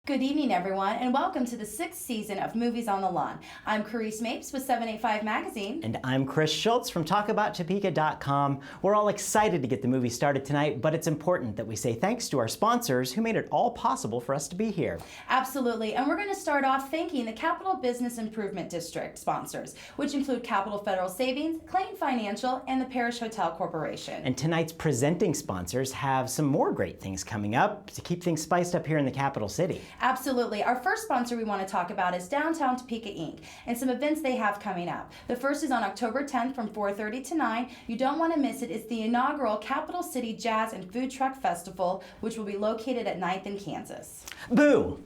Good evening, everyone, and welcome to the 6th season of Movies on the Lawn. I'm Carice Mapes with 785 Magazine. And I'm Chris Schultz from TalkAboutTopeka.com. We're all excited to get the movie started tonight, but it's important that we say thanks to our sponsors who made it all possible for us to be here. Absolutely, and we're going to start off thanking the Capital Business Improvement District sponsors, which include Capital Federal Savings, Clayton Financial, and the Parish Hotel Corporation. And tonight's presenting sponsors have some more great things coming up to keep things spiced up here in the capital city. Absolutely. Our first sponsor we want to talk about is Downtown Topeka Inc. and some events they have coming up. The first is on October 10th from 4:30 to 9. You don't want to miss it. It's the inaugural Capital City Jazz and Food Truck Festival, which will be located at 9th and Kansas. Boo!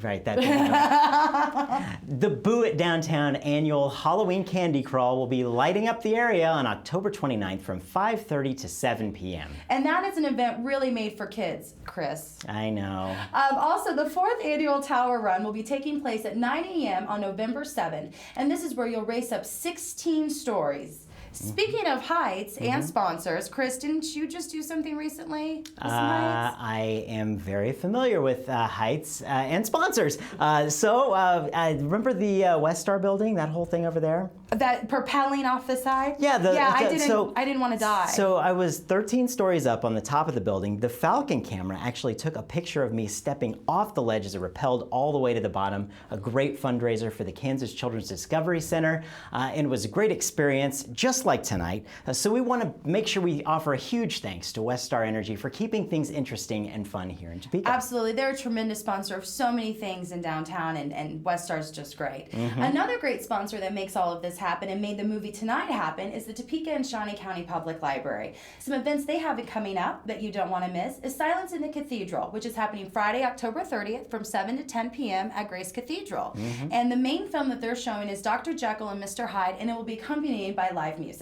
Right, that The Boo It Downtown annual Halloween Candy Crawl will be lighting up the area on October 29th from 5:30 to 7 p.m. And that is an event really made for kids, Chris. I know. Also, the 4th annual Tower Run will be taking place at 9 a.m. on November 7th, and this is where you'll race up 16 stories. Speaking of heights and sponsors, Chris, didn't you just do something recently with some heights? I am very familiar with heights and sponsors. Remember the Westar building, that whole thing over there? That propelling off the side? Yeah, I didn't want to die. So I was 13 stories up on the top of the building. The Falcon camera actually took a picture of me stepping off the ledge as it rappelled all the way to the bottom. A great fundraiser for the Kansas Children's Discovery Center. And it was a great experience, just like tonight. So we want to make sure we offer a huge thanks to Westar Energy for keeping things interesting and fun here in Topeka. Absolutely. They're a tremendous sponsor of so many things in downtown, and Westar's just great. Another great sponsor that makes all of this happen and made the movie tonight happen is the Topeka and Shawnee County Public Library. Some events they have coming up that you don't want to miss is Silence in the Cathedral, which is happening Friday, October 30th from 7 to 10 p.m. at Grace Cathedral. And the main film that they're showing is Dr. Jekyll and Mr. Hyde, and it will be accompanied by live music.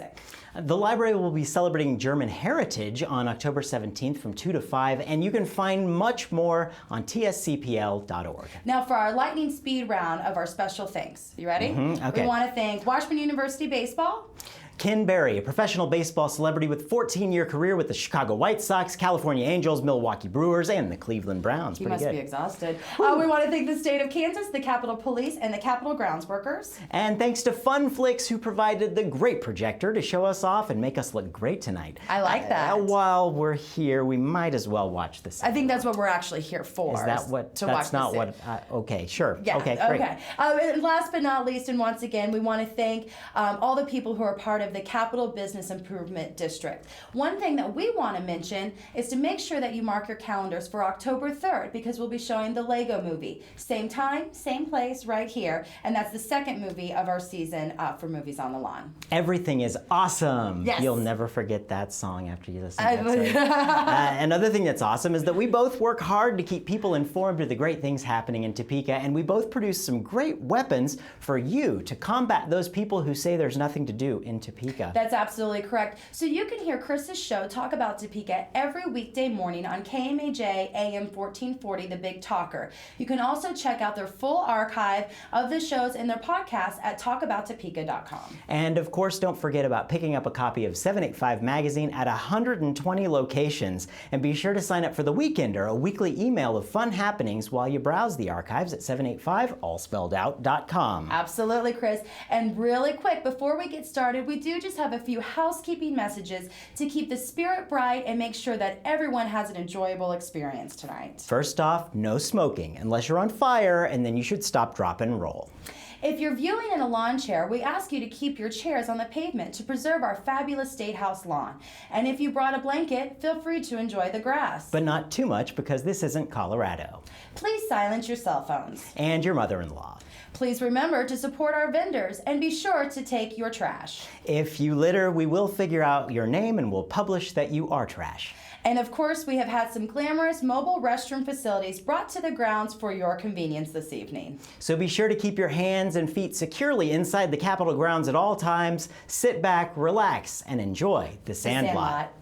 The library will be celebrating German heritage on October 17th from 2 to 5, and you can find much more on tscpl.org. Now for our lightning speed round of our special thanks. You ready? Okay. We want to thank Washburn University Baseball, Ken Berry, a professional baseball celebrity with a 14-year career with the Chicago White Sox, California Angels, Milwaukee Brewers, and the Cleveland Browns. He must be exhausted. We want to thank the state of Kansas, the Capitol Police, and the Capitol Grounds Workers. And thanks to FunFlix, who provided the great projector to show us off and make us look great tonight. I like that. While we're here, we might as well watch this. I think that's what we're actually here for. Is that what? To that's watch not the what. Okay, sure. Yeah, okay, great. And last but not least, and once again, we want to thank all the people who are part of the Capital Business Improvement District. One thing that we want to mention is to make sure that you mark your calendars for October 3rd, because we'll be showing the Lego Movie. Same time, same place, right here. And that's the second movie of our season for Movies on the Lawn. Everything is awesome. Yes. You'll never forget that song after you listen to that. Another thing that's awesome is that we both work hard to keep people informed of the great things happening in Topeka, and we both produce some great weapons for you to combat those people who say there's nothing to do in Topeka. That's absolutely correct. So you can hear Chris's show, Talk About Topeka, every weekday morning on KMAJ AM 1440, The Big Talker. You can also check out their full archive of the shows and their podcasts at TalkAboutTopeka.com. And of course, don't forget about picking up a copy of 785 Magazine at 120 locations. And be sure to sign up for The Weekender, a weekly email of fun happenings while you browse the archives at 785allspelledout.com. Absolutely, Chris. And really quick, before we get started, we do just have a few housekeeping messages to keep the spirit bright and make sure that everyone has an enjoyable experience tonight. First off, no smoking unless you're on fire, and then you should stop, drop, and roll. If you're viewing in a lawn chair, we ask you to keep your chairs on the pavement to preserve our fabulous State House lawn. And if you brought a blanket, feel free to enjoy the grass. But not too much, because this isn't Colorado. Please silence your cell phones. And your mother-in-law. Please remember to support our vendors and be sure to take your trash. If you litter, we will figure out your name and we'll publish that you are trash. And of course, we have had some glamorous mobile restroom facilities brought to the grounds for your convenience this evening. So be sure to keep your hands and feet securely inside the Capitol grounds at all times. Sit back, relax, and enjoy The Sandlot.